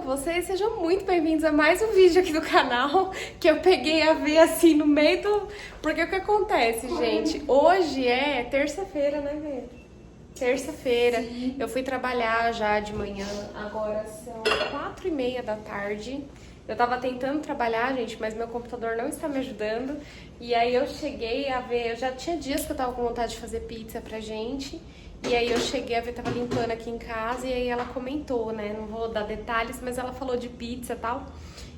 vocês? Sejam muito bem-vindos a mais um vídeo aqui do canal, que eu peguei a ver assim no meio do... Porque o que acontece, gente? Hoje é terça-feira, né, Vê? Terça-feira. Eu fui trabalhar já de manhã, agora são 4h30 da tarde. Eu tava tentando trabalhar, gente, mas meu computador não está me ajudando. E aí eu cheguei a ver, eu já tinha dias que eu tava com vontade de fazer pizza pra gente. E aí eu cheguei a ver, tava limpando aqui em casa e aí ela comentou, né? Não vou dar detalhes, mas ela falou de pizza e tal.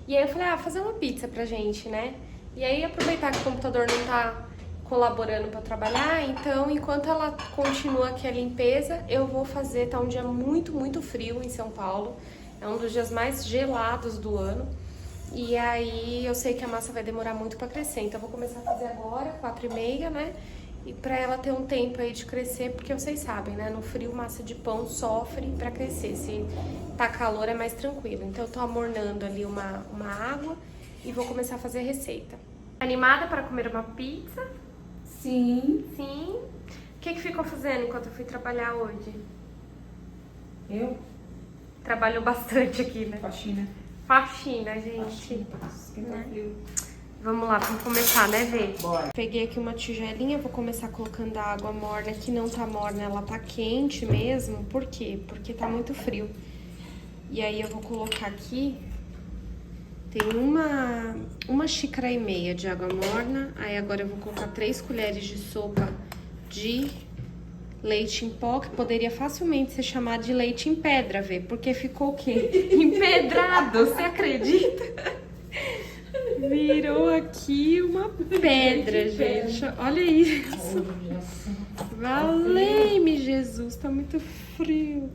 E aí eu falei, fazer uma pizza pra gente, né? E aí aproveitar que o computador não tá colaborando pra trabalhar, então enquanto ela continua aqui a limpeza, eu vou fazer, tá um dia muito, muito frio em São Paulo. É um dos dias mais gelados do ano. E aí eu sei que a massa vai demorar muito pra crescer, então eu vou começar a fazer agora, 4h30, né? E pra ela ter um tempo aí de crescer, porque vocês sabem, né? No frio, massa de pão sofre pra crescer. Se tá calor, é mais tranquilo. Então eu tô amornando ali uma água e vou começar a fazer a receita. Animada para comer uma pizza? Sim. Sim. O que ficou fazendo enquanto eu fui trabalhar hoje? Eu? Trabalhou bastante aqui, né? Faxina. Faxina, gente. Faxina, esquenta frio. Vamos lá, vamos começar, né, Vê? Bora. Peguei aqui uma tigelinha, vou começar colocando a água morna, que não tá morna, ela tá quente mesmo. Por quê? Porque tá muito frio. E aí eu vou colocar aqui, tem uma xícara e meia de água morna. Aí agora eu vou colocar 3 colheres de sopa de leite em pó, que poderia facilmente ser chamado de leite em pedra, Vê? Porque ficou o quê? Empedrado, você acredita? Virou aqui uma pedra, gente. Olha isso. Valei-me, Jesus. Tá muito frio.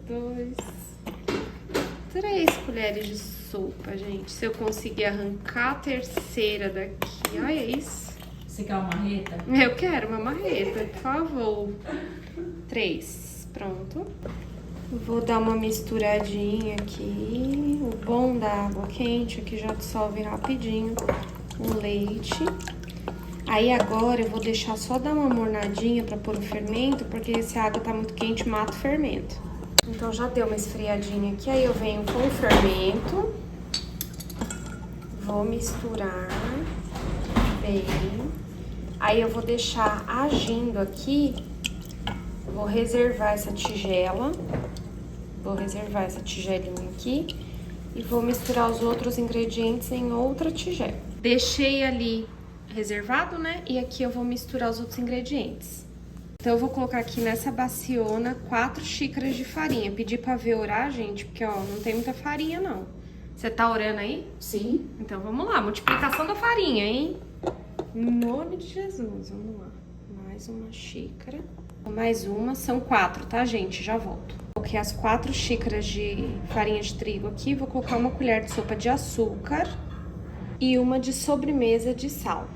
3 colheres de sopa, gente. Se eu conseguir arrancar a terceira daqui. Olha isso. Você quer uma marreta? Eu quero uma marreta, por favor. 3. Pronto. Vou dar uma misturadinha aqui. O bom da água quente é que já dissolve rapidinho o leite. Aí agora eu vou deixar só dar uma mornadinha pra pôr o fermento, porque se a água tá muito quente, mata o fermento. Então já deu uma esfriadinha aqui, aí eu venho com o fermento. Vou misturar bem. Aí eu vou deixar agindo aqui. Vou reservar essa tigela. Vou reservar essa tigelinha aqui e vou misturar os outros ingredientes em outra tigela. Deixei ali reservado, né? E aqui eu vou misturar os outros ingredientes. Então eu vou colocar aqui nessa baciona 4 xícaras de farinha. Pedi pra ver orar, gente, porque ó, não tem muita farinha não. Você tá orando aí? Sim. Então vamos lá, multiplicação da farinha, hein? Em nome de Jesus, vamos lá. Mais uma xícara. Mais uma, são 4, tá, gente? Já volto. Coloquei as 4 xícaras de farinha de trigo aqui. Vou colocar uma colher de sopa de açúcar e uma de sobremesa de sal.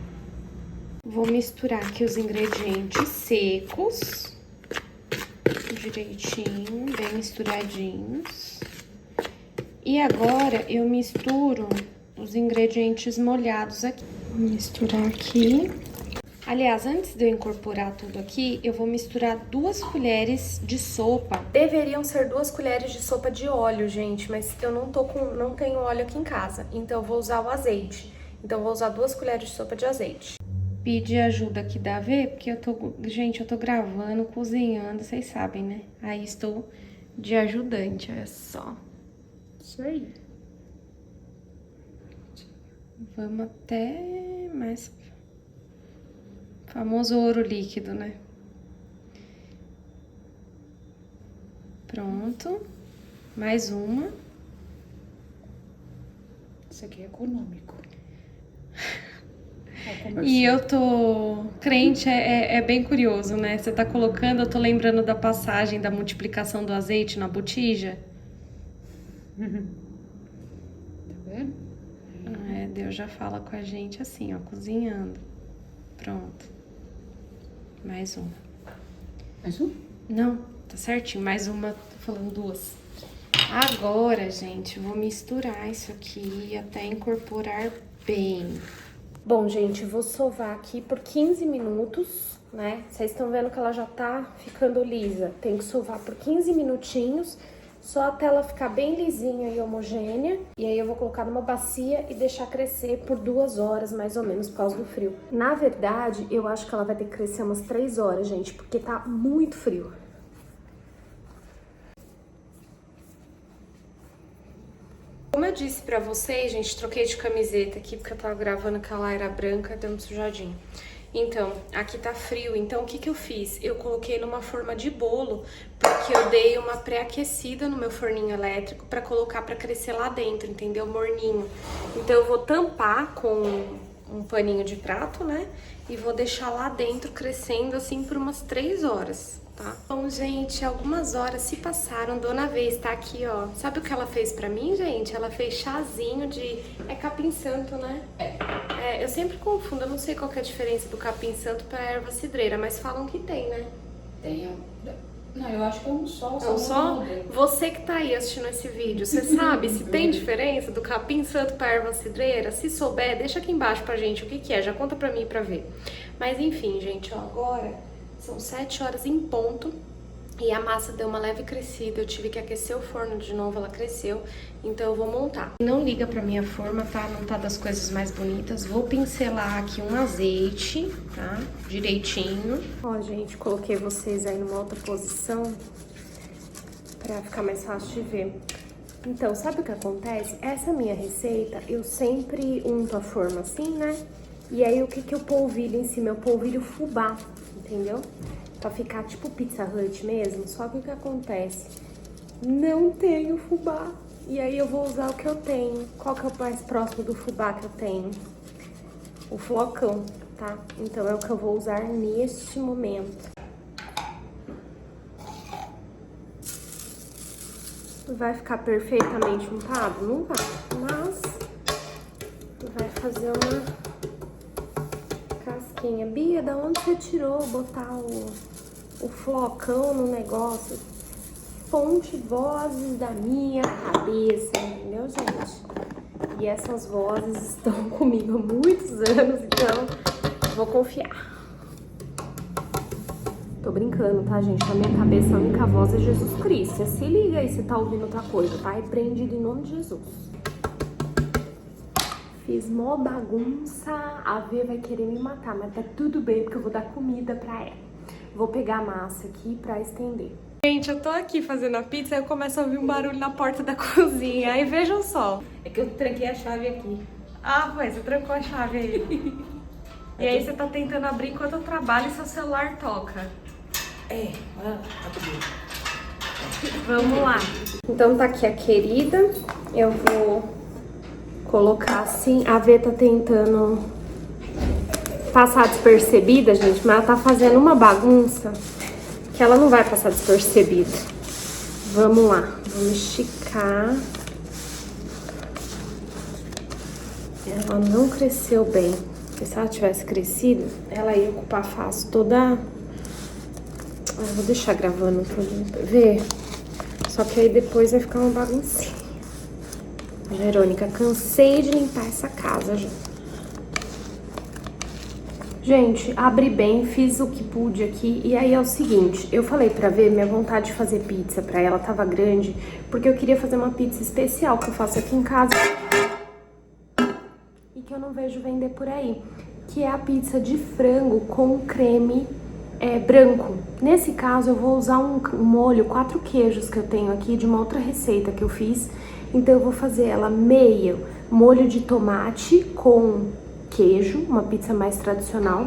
Vou misturar aqui os ingredientes secos, direitinho, bem misturadinhos. E agora eu misturo os ingredientes molhados aqui. Vou misturar aqui. Aliás, antes de eu incorporar tudo aqui, eu vou misturar 2 colheres de sopa. Deveriam ser 2 colheres de sopa de óleo, gente, mas eu não tenho óleo aqui em casa, então eu vou usar o azeite. Então eu vou usar 2 colheres de sopa de azeite. Pedi ajuda aqui da Vê, porque gente, eu tô gravando, cozinhando, vocês sabem, né? Aí estou de ajudante, olha só. Isso aí. Vamos até mais... Famoso ouro líquido, né? Pronto. Mais uma. Isso aqui é econômico. E eu tô... Crente é bem curioso, né? Você tá colocando, eu tô lembrando da passagem da multiplicação do azeite na botija. Tá vendo? Deus já fala com a gente assim, ó, cozinhando. Pronto. Mais uma. Mais um? Não, tá certinho. Mais uma, tô falando 2. Agora, gente, vou misturar isso aqui até incorporar bem. Bom, gente, vou sovar aqui por 15 minutos, né? Vocês estão vendo que ela já tá ficando lisa. Tem que sovar por 15 minutinhos. Só até ela ficar bem lisinha e homogênea. E aí eu vou colocar numa bacia e deixar crescer por 2 horas, mais ou menos, por causa do frio. Na verdade, eu acho que ela vai ter que crescer umas 3 horas, gente, porque tá muito frio. Como eu disse pra vocês, gente, troquei de camiseta aqui porque eu tava gravando que ela era branca, deu um sujadinho. Então, aqui tá frio, então o que que eu fiz? Eu coloquei numa forma de bolo, porque eu dei uma pré-aquecida no meu forninho elétrico pra colocar pra crescer lá dentro, entendeu? Morninho. Então eu vou tampar com um paninho de prato, né? E vou deixar lá dentro crescendo assim por umas 3 horas. Tá? Bom, gente, algumas horas se passaram, Dona Vez tá aqui, ó. Sabe o que ela fez pra mim, gente? Ela fez chazinho de... É capim santo, né? É, eu sempre confundo, eu não sei qual que é a diferença do capim santo pra erva cidreira, mas falam que tem, né? Tem. Não, eu acho que é um só. É um só? Você que tá aí assistindo esse vídeo, você sabe se tem diferença do capim santo pra erva cidreira? Se souber, deixa aqui embaixo pra gente o que que é, já conta pra mim pra ver. Mas enfim, gente, ó, agora... São 7 horas em ponto e a massa deu uma leve crescida. Eu tive que aquecer o forno de novo, ela cresceu. Então eu vou montar. Não liga pra minha forma, tá? Não tá das coisas mais bonitas. Vou pincelar aqui um azeite, tá? Direitinho. Ó, gente, coloquei vocês aí numa outra posição pra ficar mais fácil de ver. Então, sabe o que acontece? Essa minha receita, eu sempre unto a forma assim, né? E aí, o que que eu polvilho em cima? Eu polvilho fubá, entendeu? Pra ficar tipo Pizza Hut mesmo. Só que o que acontece? Não tenho fubá. E aí eu vou usar o que eu tenho. Qual que é o mais próximo do fubá que eu tenho? O flocão, tá? Então é o que eu vou usar neste momento. Vai ficar perfeitamente untado? Não vai, mas vai fazer uma... Bia, da onde você tirou botar o flocão no negócio? Fonte, vozes da minha cabeça, entendeu, gente? E essas vozes estão comigo há muitos anos, então vou confiar. Tô brincando, tá, gente? Na minha cabeça a única voz é Jesus Cristo. Você se liga aí se tá ouvindo outra coisa, tá? Repreendido em nome de Jesus. Fiz mó bagunça, a Vê vai querer me matar, mas tá tudo bem, porque eu vou dar comida pra ela. Vou pegar a massa aqui pra estender. Gente, eu tô aqui fazendo a pizza e eu começo a ouvir um barulho na porta da cozinha. Aí vejam só. É que eu tranquei a chave aqui. Ah, pois, você trancou a chave aí. E aí você tá tentando abrir enquanto eu trabalho e seu celular toca. É, Vamos lá. Então tá aqui a querida. Eu vou... colocar assim, a Vê tá tentando passar despercebida, gente, mas ela tá fazendo uma bagunça que ela não vai passar despercebida. Vamos lá, vamos esticar. Ela não cresceu bem, porque se ela tivesse crescido, ela ia ocupar fácil toda... Eu vou deixar gravando pra ver, só que aí depois vai ficar uma baguncinha. Verônica, cansei de limpar essa casa já. Gente, abri bem, fiz o que pude aqui. E aí é o seguinte, eu falei pra Vê, minha vontade de fazer pizza pra ela tava grande, porque eu queria fazer uma pizza especial que eu faço aqui em casa e que eu não vejo vender por aí, que é a pizza de frango com creme branco. Nesse caso eu vou usar um molho 4 queijos que eu tenho aqui de uma outra receita que eu fiz. Então eu vou fazer ela meio molho de tomate com queijo, uma pizza mais tradicional.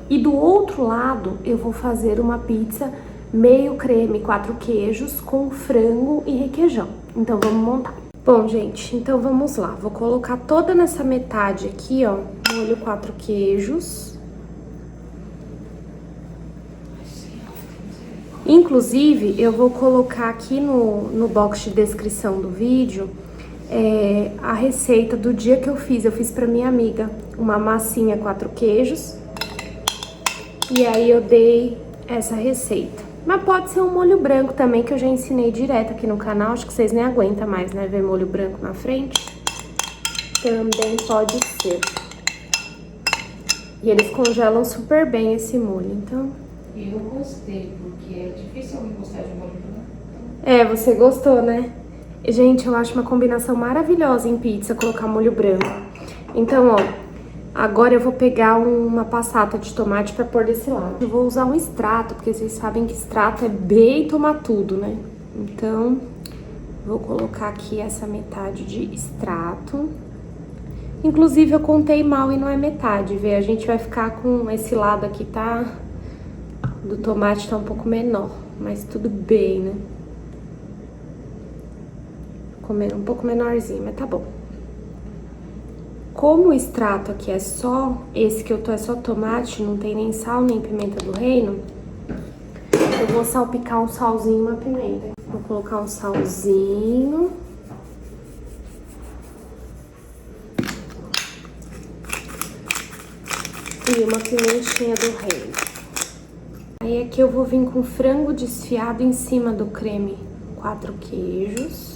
E do outro lado eu vou fazer uma pizza meio creme 4 queijos com frango e requeijão. Então vamos montar. Bom, gente, então vamos lá. Vou colocar toda nessa metade aqui, ó, molho 4 queijos. Inclusive, eu vou colocar aqui no box de descrição do vídeo a receita do dia que eu fiz. Eu fiz pra minha amiga uma massinha 4 queijos. E aí eu dei essa receita. Mas pode ser um molho branco também, que eu já ensinei direto aqui no canal. Acho que vocês nem aguentam mais, né? Ver molho branco na frente. Também pode ser. E eles congelam super bem esse molho, então... Eu gostei, porque é difícil alguém gostar de molho branco. É, você gostou, né? Gente, eu acho uma combinação maravilhosa em pizza colocar molho branco. Então, ó, agora eu vou pegar uma passata de tomate pra pôr desse lado. Eu vou usar um extrato, porque vocês sabem que extrato é bem tomatudo, né? Então, vou colocar aqui essa metade de extrato. Inclusive, eu contei mal e não é metade, vê? A gente vai ficar com esse lado aqui, tá? Do tomate tá um pouco menor, mas tudo bem, né? Um pouco menorzinho, mas tá bom. Como o extrato aqui é só, esse que eu tô é só tomate, não tem nem sal, nem pimenta do reino, eu vou salpicar um salzinho e uma pimenta. Vou colocar um salzinho. E uma pimentinha do reino. Aí aqui eu vou vir com frango desfiado em cima do creme 4 queijos.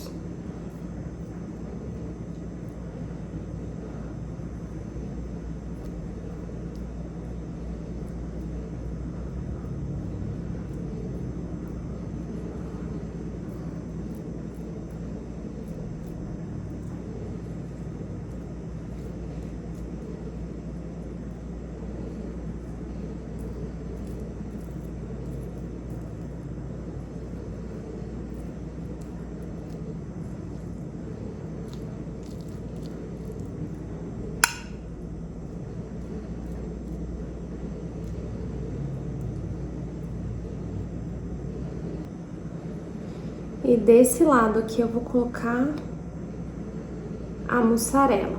E desse lado aqui eu vou colocar a mussarela.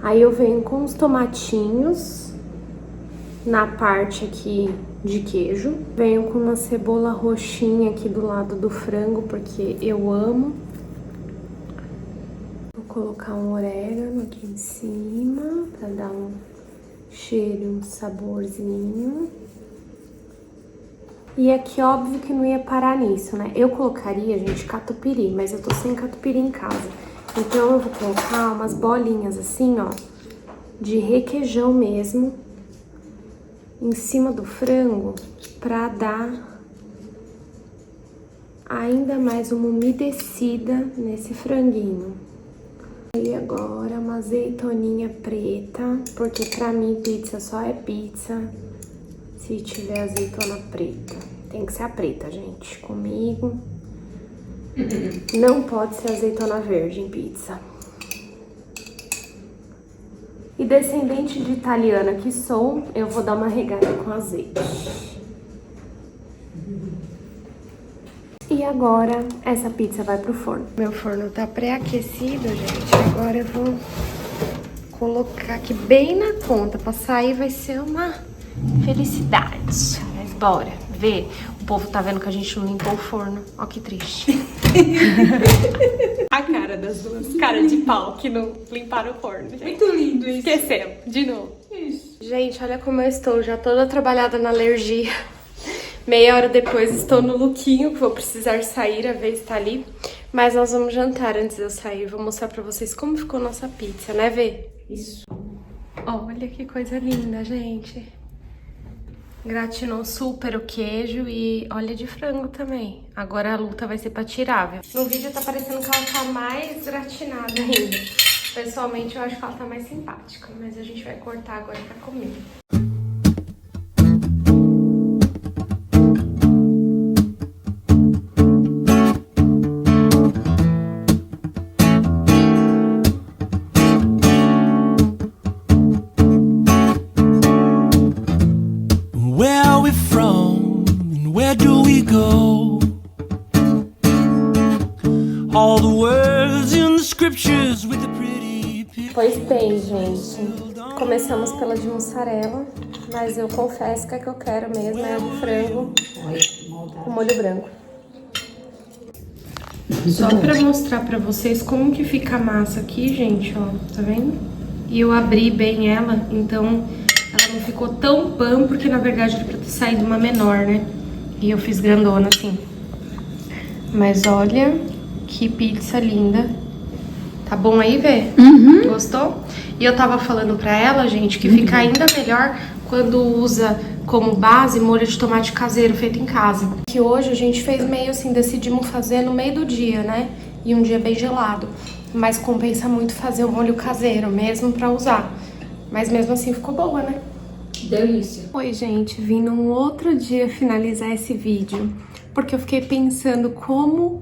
Aí eu venho com os tomatinhos na parte aqui de queijo. Venho com uma cebola roxinha aqui do lado do frango, porque eu amo. Vou colocar um orégano aqui em cima, pra dar um cheiro, um saborzinho. E aqui, óbvio que não ia parar nisso, né? Eu colocaria, gente, catupiry, mas eu tô sem catupiry em casa. Então, eu vou colocar umas bolinhas assim, ó, de requeijão mesmo, em cima do frango, pra dar ainda mais uma umedecida nesse franguinho. E agora uma azeitoninha preta, porque pra mim pizza só é pizza se tiver azeitona preta. Tem que ser a preta, gente, comigo. Não pode ser azeitona verde em pizza. E descendente de italiana que sou, eu vou dar uma regada com azeite. E agora, essa pizza vai pro forno. Meu forno tá pré-aquecido, gente. Agora eu vou colocar aqui bem na ponta. Pra sair vai ser uma felicidade. Mas bora ver. O povo tá vendo que a gente não limpou o forno. Ó que triste. A cara das duas. Cara de pau que não limparam o forno. Gente. Muito lindo isso. Esquecemos. De novo. Isso. Gente, olha como eu estou. Já toda trabalhada na alergia. Meia hora depois estou no lookinho, que vou precisar sair, a vez tá ali. Mas nós vamos jantar antes de eu sair. Vou mostrar pra vocês como ficou nossa pizza, né, Vê? Isso. Olha que coisa linda, gente. Gratinou super o queijo e olha de frango também. Agora a luta vai ser pra tirar, viu? No vídeo tá parecendo que ela tá mais gratinada ainda. Pessoalmente eu acho que ela tá mais simpática, mas a gente vai cortar agora pra comer. Pois bem, gente, começamos pela de mussarela, mas eu confesso que a que eu quero mesmo é a de frango com molho branco. Só pra mostrar pra vocês como que fica a massa aqui, gente, ó, tá vendo? E eu abri bem ela, então ela não ficou tão pão, porque na verdade era pra ter saído uma menor, né? E eu fiz grandona assim. Mas olha Que pizza linda. Tá bom aí, Vê? Gostou? E eu tava falando pra ela, gente, que fica ainda melhor quando usa como base molho de tomate caseiro feito em casa. Que hoje a gente fez meio assim, decidimos fazer no meio do dia, né? E um dia bem gelado. Mas compensa muito fazer o molho caseiro mesmo pra usar. Mas mesmo assim ficou boa, né? Delícia. Oi, gente, vim num outro dia finalizar esse vídeo, porque eu fiquei pensando como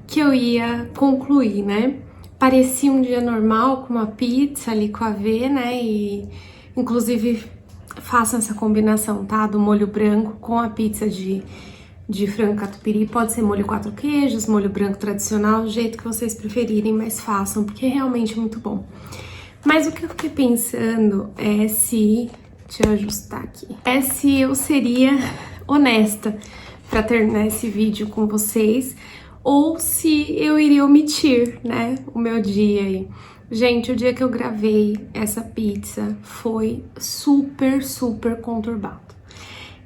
que eu ia concluir, né? Parecia um dia normal, com uma pizza ali com a V, né? E, inclusive, façam essa combinação, tá? Do molho branco com a pizza de frango catupiry. Pode ser molho 4 queijos, molho branco tradicional, do jeito que vocês preferirem, mas façam, porque é realmente muito bom. Mas o que eu fiquei pensando é se... Deixa eu ajustar aqui. É se eu seria honesta pra terminar esse vídeo com vocês, ou se eu iria omitir, né, o meu dia aí. Gente, o dia que eu gravei essa pizza foi super, super conturbado.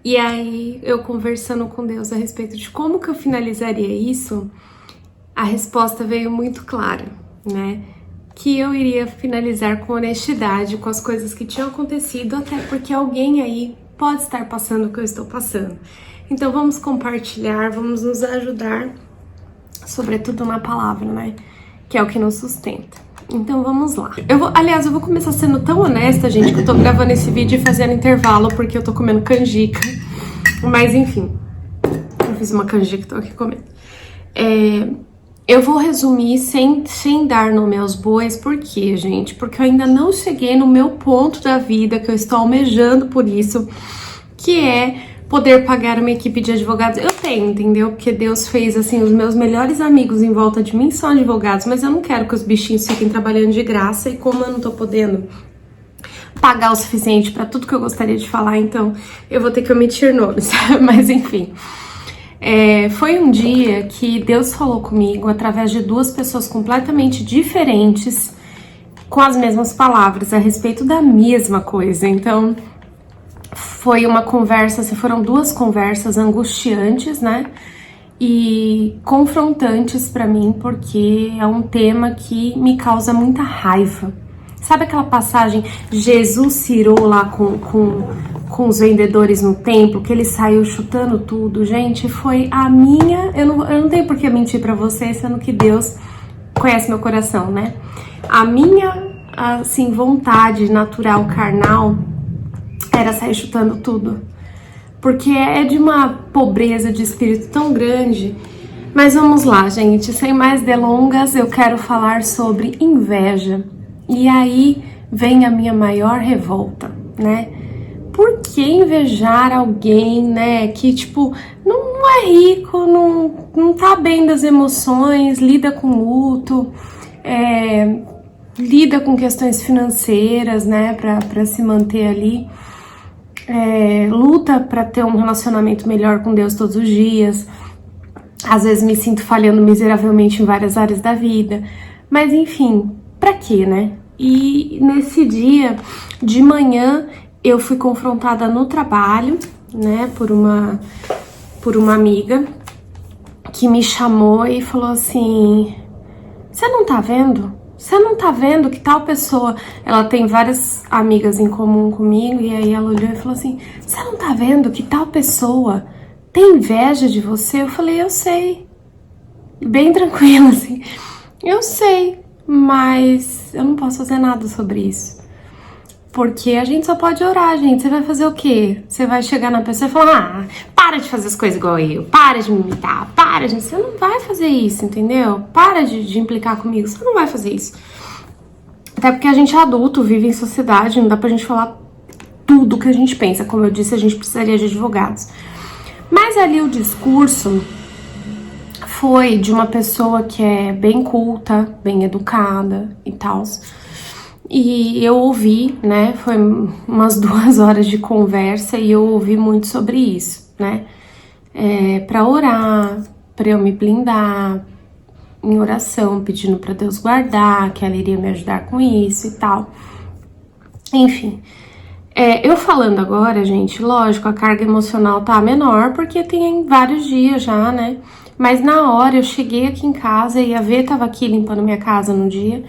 E aí, eu conversando com Deus a respeito de como que eu finalizaria isso, a resposta veio muito clara, né? Que eu iria finalizar com honestidade, com as coisas que tinham acontecido, até porque alguém aí pode estar passando o que eu estou passando. Então vamos compartilhar, vamos nos ajudar, sobretudo na palavra, né? Que é o que nos sustenta. Então vamos lá. Aliás, eu vou começar sendo tão honesta, gente, que eu tô gravando esse vídeo e fazendo intervalo, porque eu tô comendo canjica. Mas enfim, eu fiz uma canjica e tô aqui comendo. Eu vou resumir sem dar nome aos bois, por quê, gente? Porque eu ainda não cheguei no meu ponto da vida, que eu estou almejando por isso, que é poder pagar uma equipe de advogados. Eu tenho, entendeu? Porque Deus fez, assim, os meus melhores amigos em volta de mim são advogados, mas eu não quero que os bichinhos fiquem trabalhando de graça, e como eu não tô podendo pagar o suficiente pra tudo que eu gostaria de falar, então eu vou ter que omitir nomes, mas enfim... foi um dia que Deus falou comigo através de duas pessoas completamente diferentes, com as mesmas palavras, a respeito da mesma coisa. Então, foi uma conversa, foram duas conversas angustiantes, né? E confrontantes pra mim, porque é um tema que me causa muita raiva. Sabe aquela passagem, Jesus cirou lá com os vendedores no templo, que ele saiu chutando tudo? Gente, foi a minha... Eu não tenho por que mentir pra vocês, sendo que Deus conhece meu coração, né? A minha, assim, vontade natural, carnal, era sair chutando tudo. Porque é de uma pobreza de espírito tão grande. Mas vamos lá, gente. Sem mais delongas, eu quero falar sobre inveja. E aí vem a minha maior revolta, né? Por que invejar alguém, né, que, tipo, não é rico, não tá bem das emoções, lida com luto, lida com questões financeiras, né, pra se manter ali, luta pra ter um relacionamento melhor com Deus todos os dias. Às vezes me sinto falhando miseravelmente em várias áreas da vida, mas enfim... Pra quê, né? E nesse dia, de manhã, eu fui confrontada no trabalho, né, por uma amiga que me chamou e falou assim: você não tá vendo? Você não tá vendo que tal pessoa... Ela tem várias amigas em comum comigo, e aí ela olhou e falou assim: você não tá vendo que tal pessoa tem inveja de você? Eu falei: eu sei. Bem tranquila, assim. Eu sei. Mas eu não posso fazer nada sobre isso. Porque a gente só pode orar, gente. Você vai fazer o quê? Você vai chegar na pessoa e falar: para de fazer as coisas igual eu, para de me imitar, para de... Você não vai fazer isso, entendeu? Para de implicar comigo, você não vai fazer isso. Até porque a gente é adulto, vive em sociedade, não dá pra gente falar tudo que a gente pensa. Como eu disse, a gente precisaria de advogados. Mas ali o discurso... foi de uma pessoa que é bem culta, bem educada e tal. E eu ouvi, né, foi umas 2 horas de conversa e eu ouvi muito sobre isso, né? Pra orar, pra eu me blindar em oração, pedindo pra Deus guardar, que ela iria me ajudar com isso e tal. Enfim, eu falando agora, gente, lógico, a carga emocional tá menor, porque tem vários dias já, né? Mas na hora eu cheguei aqui em casa e a Vê tava aqui limpando minha casa no dia.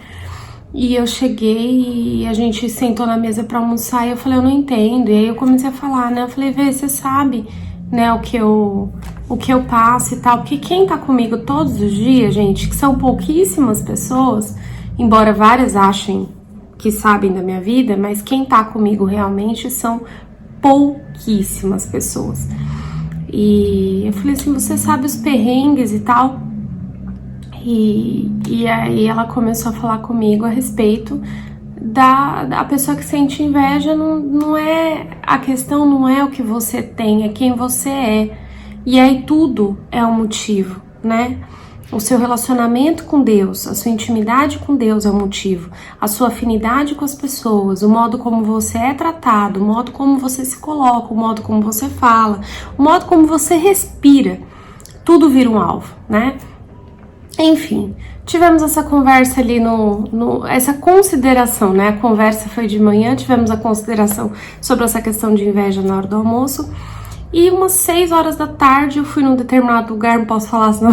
E eu cheguei e a gente sentou na mesa pra almoçar e eu falei, eu não entendo. E aí eu comecei a falar, né? Eu falei, Vê, você sabe, né, o que eu passo e tal. Porque quem tá comigo todos os dias, gente, que são pouquíssimas pessoas, embora várias achem que sabem da minha vida, mas quem tá comigo realmente são pouquíssimas pessoas. E eu falei assim, você sabe os perrengues e tal? E aí ela começou a falar comigo a respeito da pessoa que sente inveja. Não é, a questão não é o que você tem, é quem você é. E aí tudo é um motivo, né? O seu relacionamento com Deus, a sua intimidade com Deus é o motivo. A sua afinidade com as pessoas, o modo como você é tratado, o modo como você se coloca, o modo como você fala, o modo como você respira. Tudo vira um alvo, né? Enfim, tivemos essa conversa ali essa consideração, né? A conversa foi de manhã, tivemos a consideração sobre essa questão de inveja na hora do almoço. E umas 6 horas da tarde eu fui num determinado lugar, não posso falar senão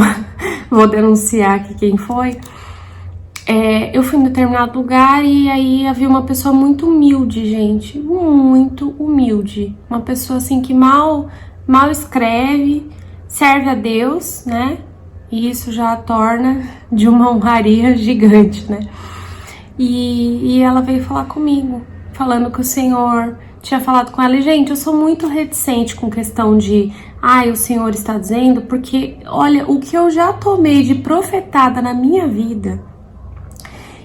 vou denunciar aqui quem foi. Eu fui num determinado lugar e aí havia uma pessoa muito humilde, gente, muito humilde. Uma pessoa assim que mal escreve, serve a Deus, né? E isso já a torna de uma honraria gigante, né? E ela veio falar comigo, falando que o Senhor tinha falado com ela. E, gente, eu sou muito reticente com questão de o Senhor está dizendo, porque, olha, o que eu já tomei de profetada na minha vida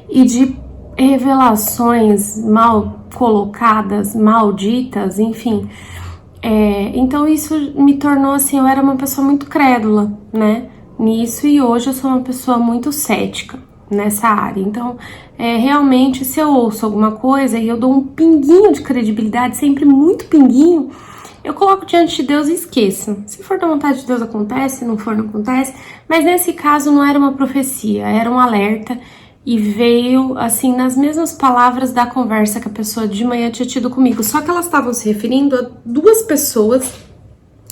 e de revelações mal colocadas, malditas, enfim. Então isso me tornou assim, eu era uma pessoa muito crédula, né? Nisso, e hoje eu sou uma pessoa muito cética nessa área. Então, realmente, se eu ouço alguma coisa e eu dou um pinguinho de credibilidade, sempre muito pinguinho, eu coloco diante de Deus e esqueço. Se for da vontade de Deus, acontece, se não for, não acontece. Mas nesse caso não era uma profecia, era um alerta e veio, assim, nas mesmas palavras da conversa que a pessoa de manhã tinha tido comigo. Só que elas estavam se referindo a 2 pessoas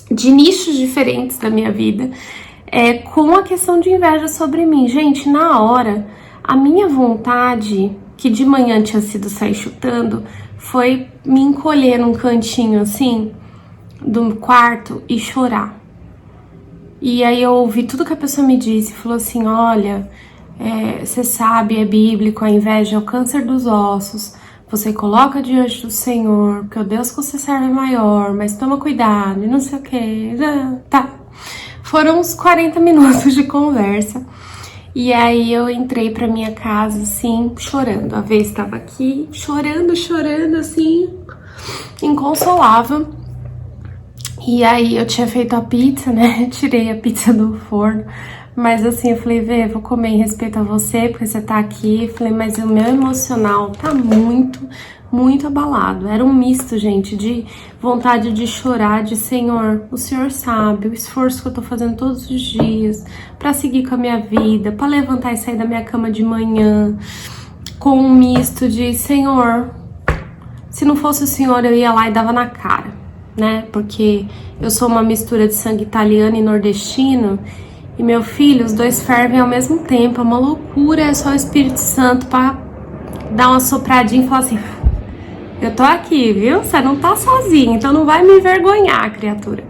de nichos diferentes da minha vida, com a questão de inveja sobre mim. Gente, na hora, a minha vontade, que de manhã tinha sido sair chutando, foi me encolher num cantinho assim, do quarto e chorar. E aí eu ouvi tudo que a pessoa me disse, falou assim, olha, você sabe, é bíblico, a inveja é o câncer dos ossos, você coloca diante do Senhor, porque o Deus que você serve é maior, mas toma cuidado, e não sei o que, tá. Foram uns 40 minutos de conversa. E aí eu entrei pra minha casa, assim, chorando. A Vê estava aqui, chorando, assim, inconsolável. E aí eu tinha feito a pizza, né? Tirei a pizza do forno. Mas assim, eu falei, Vê, vou comer em respeito a você, porque você tá aqui. Falei, mas o meu emocional tá muito abalado. Era um misto, gente, de vontade de chorar, de Senhor, o Senhor sabe o esforço que eu tô fazendo todos os dias pra seguir com a minha vida, pra levantar e sair da minha cama de manhã, com um misto de Senhor, se não fosse o Senhor eu ia lá e dava na cara, né? Porque eu sou uma mistura de sangue italiano e nordestino e meu filho, os 2 fervem ao mesmo tempo, é uma loucura, é só o Espírito Santo pra dar uma sopradinha e falar assim, eu tô aqui, viu? Você não tá sozinho, então não vai me envergonhar, criatura.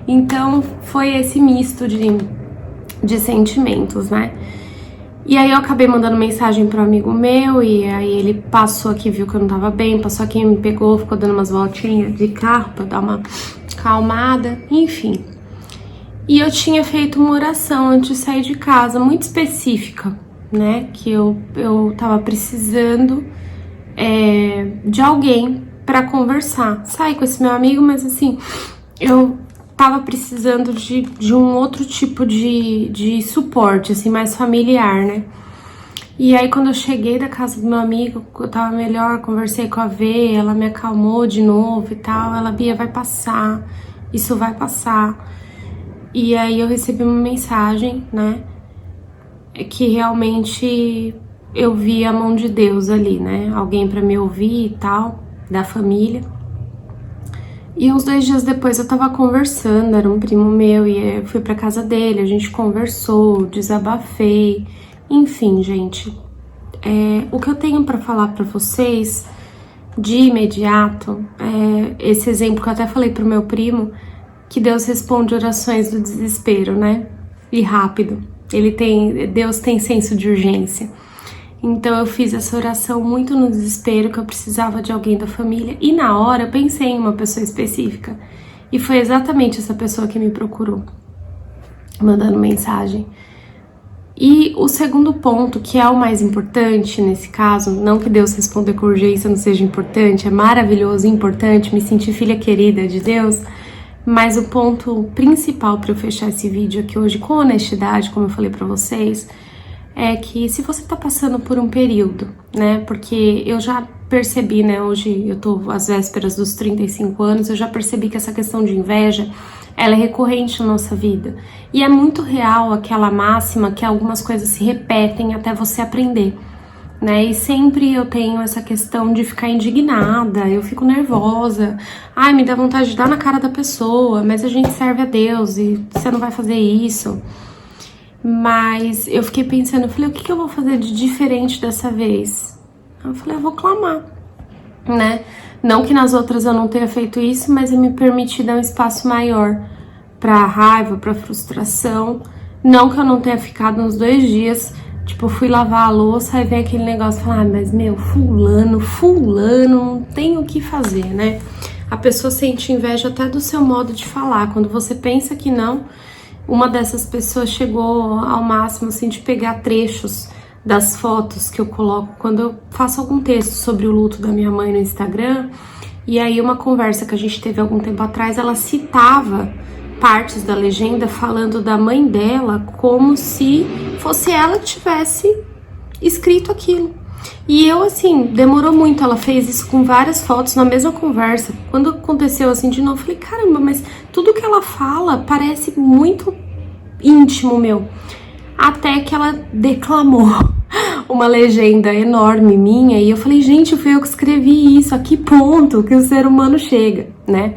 Então, foi esse misto de sentimentos, né? E aí eu acabei mandando mensagem pro amigo meu, e aí ele passou aqui, viu que eu não tava bem, passou aqui, me pegou, ficou dando umas voltinhas de carro pra dar uma acalmada, enfim. E eu tinha feito uma oração antes de sair de casa, muito específica, né? Que eu tava precisando de alguém pra conversar. Saí com esse meu amigo, mas assim, eu tava precisando de um outro tipo de suporte, assim, mais familiar, né? E aí quando eu cheguei da casa do meu amigo, eu tava melhor, conversei com a Vê, ela me acalmou de novo e tal, ela, Bia, vai passar, isso vai passar. E aí eu recebi uma mensagem, né, que realmente eu vi a mão de Deus ali, né, alguém pra me ouvir e tal, da família. E uns 2 dias depois eu tava conversando, era um primo meu, e eu fui pra casa dele, a gente conversou, desabafei, enfim, gente. O que eu tenho pra falar pra vocês, de imediato, esse exemplo que eu até falei pro meu primo, que Deus responde orações do desespero, né? E rápido. Deus tem senso de urgência. Então eu fiz essa oração muito no desespero, que eu precisava de alguém da família. E na hora eu pensei em uma pessoa específica. E foi exatamente essa pessoa que me procurou, mandando mensagem. E o segundo ponto, que é o mais importante nesse caso, não que Deus responder com urgência não seja importante, é maravilhoso e importante, me sentir filha querida de Deus, mas o ponto principal para eu fechar esse vídeo aqui hoje com honestidade, como eu falei para vocês, é que se você tá passando por um período, né, porque eu já percebi, né, hoje eu tô às vésperas dos 35 anos, eu já percebi que essa questão de inveja, ela é recorrente na nossa vida. E é muito real aquela máxima que algumas coisas se repetem até você aprender, né, e sempre eu tenho essa questão de ficar indignada, eu fico nervosa, ai, me dá vontade de dar na cara da pessoa, mas a gente serve a Deus e você não vai fazer isso. Mas eu fiquei pensando, eu falei, o que eu vou fazer de diferente dessa vez? Eu falei, eu vou clamar, né? Não que nas outras eu não tenha feito isso, mas eu me permiti dar um espaço maior pra raiva, pra frustração. Não que eu não tenha ficado uns 2 dias, tipo, eu fui lavar a louça e vem aquele negócio, falar, mas meu, fulano, não tem o que fazer, né? A pessoa sente inveja até do seu modo de falar, quando você pensa que não. Uma dessas pessoas chegou ao máximo, assim, de pegar trechos das fotos que eu coloco quando eu faço algum texto sobre o luto da minha mãe no Instagram. E aí uma conversa que a gente teve algum tempo atrás, ela citava partes da legenda falando da mãe dela como se fosse ela que tivesse escrito aquilo. E eu, assim, demorou muito, ela fez isso com várias fotos na mesma conversa. Quando aconteceu assim de novo, eu falei, caramba, mas tudo que ela fala parece muito íntimo meu. Até que ela declamou uma legenda enorme minha e eu falei, gente, fui eu que escrevi isso, a que ponto que o ser humano chega, né?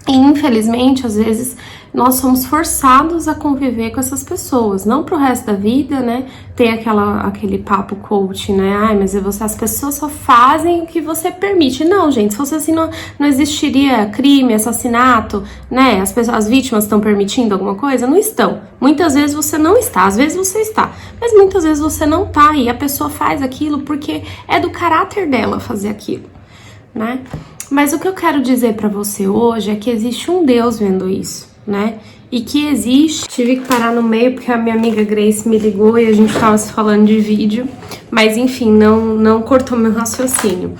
E infelizmente, às vezes, nós somos forçados a conviver com essas pessoas, não pro resto da vida, né? Tem aquele papo coach, né? Ai, mas as pessoas só fazem o que você permite. Não, gente, se fosse assim, não existiria crime, assassinato, né? As vítimas estão permitindo alguma coisa? Não estão. Muitas vezes você não está, às vezes você está, mas muitas vezes você não tá e a pessoa faz aquilo porque é do caráter dela fazer aquilo, né? Mas o que eu quero dizer pra você hoje é que existe um Deus vendo isso, né? E que existe... Tive que parar no meio porque a minha amiga Grace me ligou e a gente tava se falando de vídeo, mas enfim, não cortou meu raciocínio.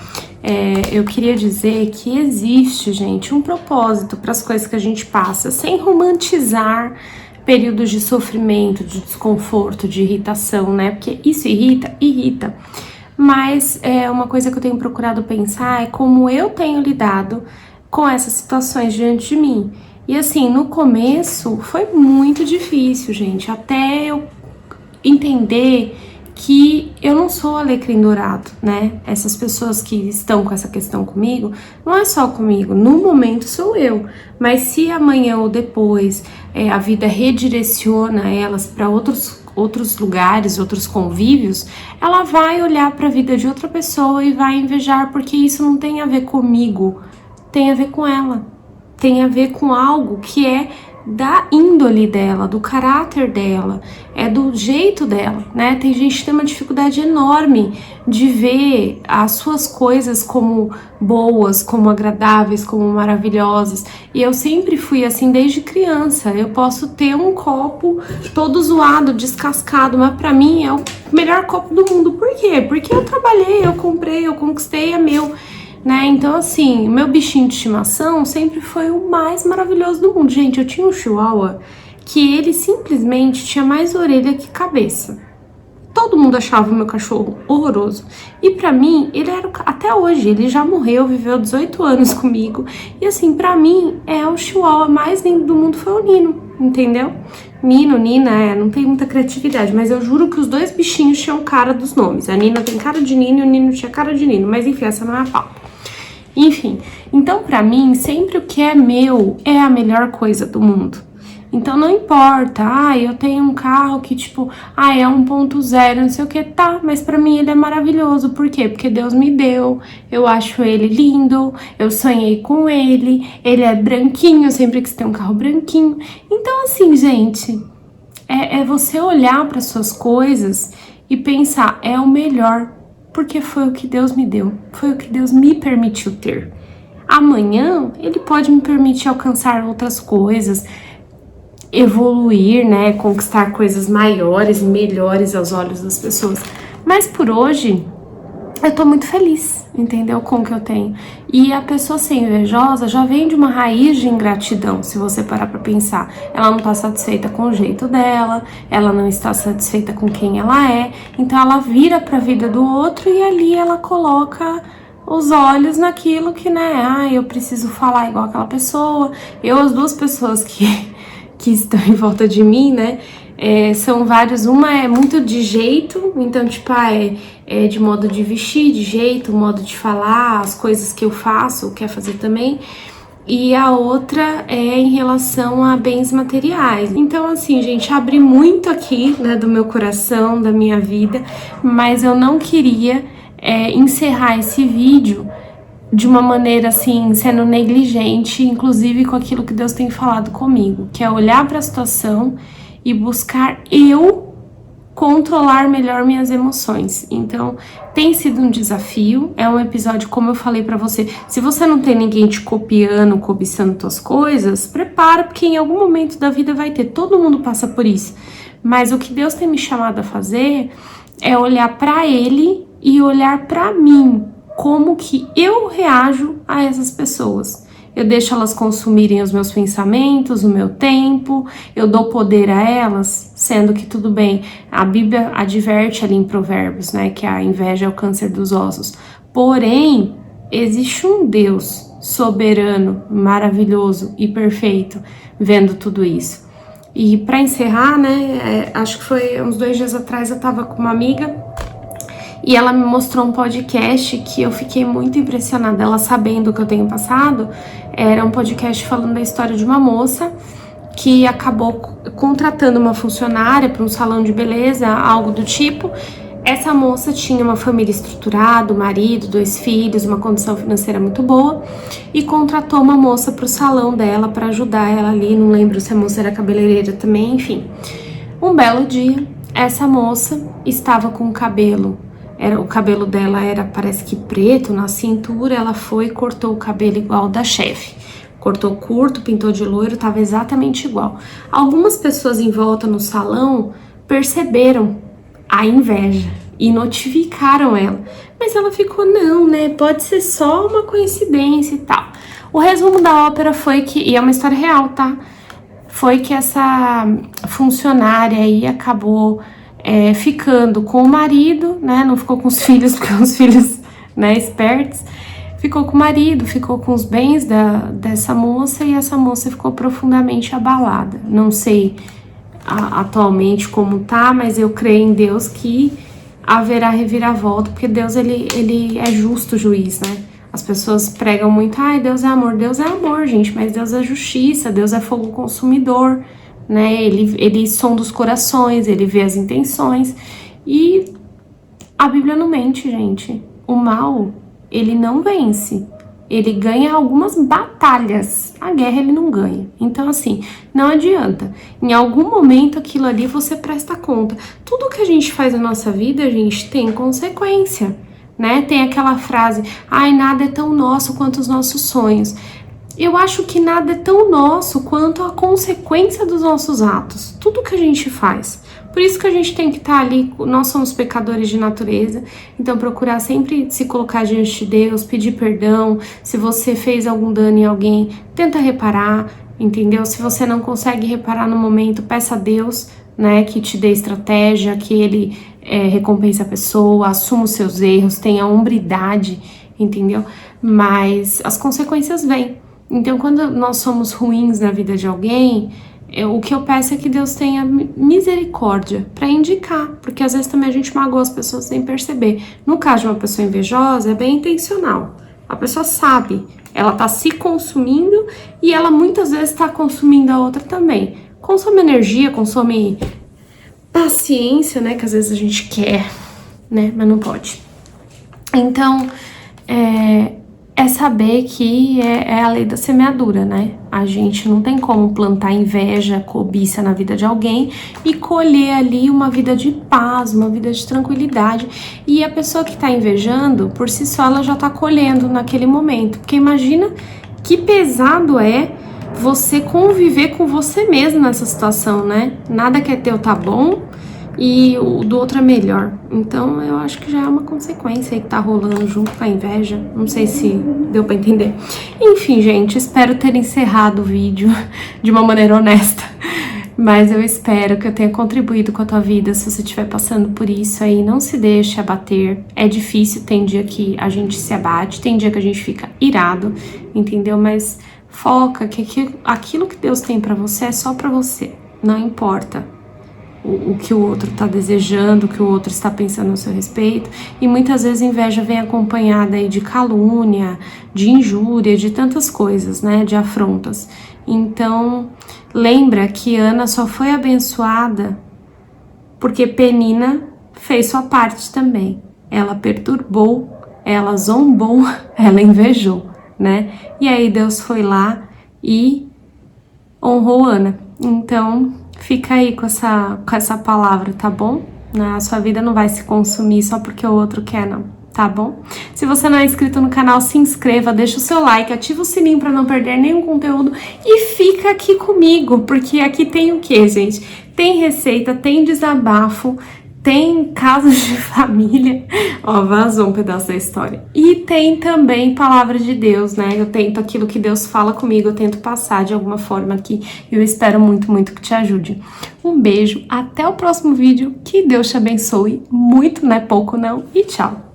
Eu queria dizer que existe, gente, um propósito para as coisas que a gente passa, sem romantizar períodos de sofrimento, de desconforto, de irritação, né? Porque isso irrita. Mas uma coisa que eu tenho procurado pensar é como eu tenho lidado com essas situações diante de mim. E assim, no começo foi muito difícil, gente, até eu entender que eu não sou alecrim dourado, né? Essas pessoas que estão com essa questão comigo, não é só comigo, no momento sou eu. Mas se amanhã ou depois a vida redireciona elas para outros lugares, outros convívios, ela vai olhar para a vida de outra pessoa e vai invejar, porque isso não tem a ver comigo, tem a ver com ela, tem a ver com algo que é da índole dela, do caráter dela, é do jeito dela, né? Tem gente que tem uma dificuldade enorme de ver as suas coisas como boas, como agradáveis, como maravilhosas. E eu sempre fui assim desde criança. Eu posso ter um copo todo zoado, descascado, mas pra mim é o melhor copo do mundo. Por quê? Porque eu trabalhei, eu comprei, eu conquistei, é meu. Né? Então, assim, meu bichinho de estimação sempre foi o mais maravilhoso do mundo. Gente, eu tinha um chihuahua que ele simplesmente tinha mais orelha que cabeça. Todo mundo achava o meu cachorro horroroso. E pra mim, ele era, até hoje, ele já morreu, viveu 18 anos comigo. E assim, pra mim, o chihuahua mais lindo do mundo foi o Nino, entendeu? Nino, Nina, não tem muita criatividade, mas eu juro que os dois bichinhos tinham cara dos nomes. A Nina tem cara de Nino e o Nino tinha cara de Nino, mas enfim, essa não é a pauta. Enfim, então pra mim, sempre o que é meu é a melhor coisa do mundo. Então não importa, eu tenho um carro que tipo, é 1.0, não sei o que, tá, mas pra mim ele é maravilhoso, por quê? Porque Deus me deu, eu acho ele lindo, eu sonhei com ele é branquinho, eu sempre quis ter um carro branquinho. Então assim, gente, é você olhar para suas coisas e pensar, é o melhor, porque foi o que Deus me deu, foi o que Deus me permitiu ter. Amanhã ele pode me permitir alcançar outras coisas, evoluir, né, conquistar coisas maiores e melhores aos olhos das pessoas. Mas por hoje, eu tô muito feliz, entendeu? Com o que eu tenho. E a pessoa ser invejosa já vem de uma raiz de ingratidão, se você parar pra pensar. Ela não tá satisfeita com o jeito dela, ela não está satisfeita com quem ela é, então ela vira pra vida do outro e ali ela coloca os olhos naquilo que, né, eu preciso falar igual aquela pessoa. As duas pessoas que estão em volta de mim, né, são vários. Uma é muito de jeito, então tipo, é de modo de vestir, de jeito, modo de falar, as coisas que eu faço, quer fazer também. E a outra é em relação a bens materiais. Então assim, gente, abri muito aqui, né, do meu coração, da minha vida, mas eu não queria encerrar esse vídeo de uma maneira assim, sendo negligente, inclusive com aquilo que Deus tem falado comigo, que é olhar para a situação e buscar eu controlar melhor minhas emoções. Então, tem sido um desafio, é um episódio, como eu falei pra você, se você não tem ninguém te copiando, cobiçando tuas coisas, prepara, porque em algum momento da vida vai ter, todo mundo passa por isso. Mas o que Deus tem me chamado a fazer é olhar pra Ele e olhar pra mim, como que eu reajo a essas pessoas. Eu deixo elas consumirem os meus pensamentos, o meu tempo, eu dou poder a elas, sendo que tudo bem, a Bíblia adverte ali em Provérbios, né, que a inveja é o câncer dos ossos. Porém, existe um Deus soberano, maravilhoso e perfeito, vendo tudo isso. E para encerrar, né, acho que foi uns 2 dias atrás, eu tava com uma amiga e ela me mostrou um podcast que eu fiquei muito impressionada, ela sabendo o que eu tenho passado. Era um podcast falando da história de uma moça que acabou contratando uma funcionária para um salão de beleza, algo do tipo. Essa moça tinha uma família estruturada, um marido, 2 filhos, uma condição financeira muito boa, e contratou uma moça para o salão dela para ajudar ela ali. Não lembro se a moça era cabeleireira também, enfim. Um belo dia, essa moça estava com o cabelo dela era, parece que preto, na cintura. Ela foi e cortou o cabelo igual da chefe. Cortou curto, pintou de loiro, tava exatamente igual. Algumas pessoas em volta no salão perceberam a inveja e notificaram ela. Mas ela ficou, não, né, pode ser só uma coincidência e tal. O resumo da ópera foi que, e é uma história real, tá? Foi que essa funcionária aí acabou ficando com o marido, né, não ficou com os filhos, porque os filhos, né, espertos, ficou com o marido, ficou com os bens dessa moça, e essa moça ficou profundamente abalada. Não sei atualmente como tá, mas eu creio em Deus que haverá reviravolta, porque Deus, ele é justo juiz, né? As pessoas pregam muito, Deus é amor, gente, mas Deus é justiça, Deus é fogo consumidor, né? Ele sonda os corações, ele vê as intenções, e a Bíblia não mente, gente. O mal, ele não vence, ele ganha algumas batalhas, a guerra ele não ganha. Então assim, não adianta, em algum momento aquilo ali você presta conta. Tudo que a gente faz na nossa vida, gente, tem consequência, né? Tem aquela frase, nada é tão nosso quanto os nossos sonhos. Eu acho que nada é tão nosso quanto a consequência dos nossos atos, tudo que a gente faz. Por isso que a gente tem que estar ali, nós somos pecadores de natureza, então procurar sempre se colocar diante de Deus, pedir perdão. Se você fez algum dano em alguém, tenta reparar, entendeu? Se você não consegue reparar no momento, peça a Deus, né, que te dê estratégia, que Ele recompense a pessoa, assuma os seus erros, tenha hombridade, entendeu? Mas as consequências vêm. Então, quando nós somos ruins na vida de alguém, o que eu peço é que Deus tenha misericórdia para indicar, porque às vezes também a gente magoa as pessoas sem perceber. No caso de uma pessoa invejosa, é bem intencional. A pessoa sabe, ela tá se consumindo e ela muitas vezes tá consumindo a outra também. Consome energia, consome paciência, né, que às vezes a gente quer, né, mas não pode. Então, é saber que é a lei da semeadura, né? A gente não tem como plantar inveja, cobiça na vida de alguém e colher ali uma vida de paz, uma vida de tranquilidade. E a pessoa que tá invejando, por si só, ela já tá colhendo naquele momento. Porque imagina que pesado é você conviver com você mesmo nessa situação, né? Nada que é teu tá bom e o do outro é melhor. Então eu acho que já é uma consequência aí que tá rolando junto com a inveja. Não sei se deu pra entender. Enfim, gente, espero ter encerrado o vídeo de uma maneira honesta. Mas eu espero que eu tenha contribuído com a tua vida. Se você estiver passando por isso aí, não se deixe abater. É difícil, tem dia que a gente se abate, tem dia que a gente fica irado, entendeu? Mas foca que aquilo que Deus tem pra você é só pra você. Não importa o que o outro tá desejando, o que o outro está pensando a seu respeito. E muitas vezes a inveja vem acompanhada aí de calúnia, de injúria, de tantas coisas, né? De afrontas. Então, lembra que Ana só foi abençoada porque Penina fez sua parte também. Ela perturbou, ela zombou, ela invejou, né? E aí Deus foi lá e honrou Ana. Então, fica aí com essa palavra, tá bom? A sua vida não vai se consumir só porque o outro quer, não, tá bom? Se você não é inscrito no canal, se inscreva, deixa o seu like, ativa o sininho pra não perder nenhum conteúdo e fica aqui comigo, porque aqui tem o que, gente? Tem receita, tem desabafo, tem casos de família, ó, vazou um pedaço da história. E tem também palavra de Deus, né? Eu tento aquilo que Deus fala comigo, eu tento passar de alguma forma aqui. Eu espero muito, muito que te ajude. Um beijo, até o próximo vídeo, que Deus te abençoe muito, não é pouco não, e tchau!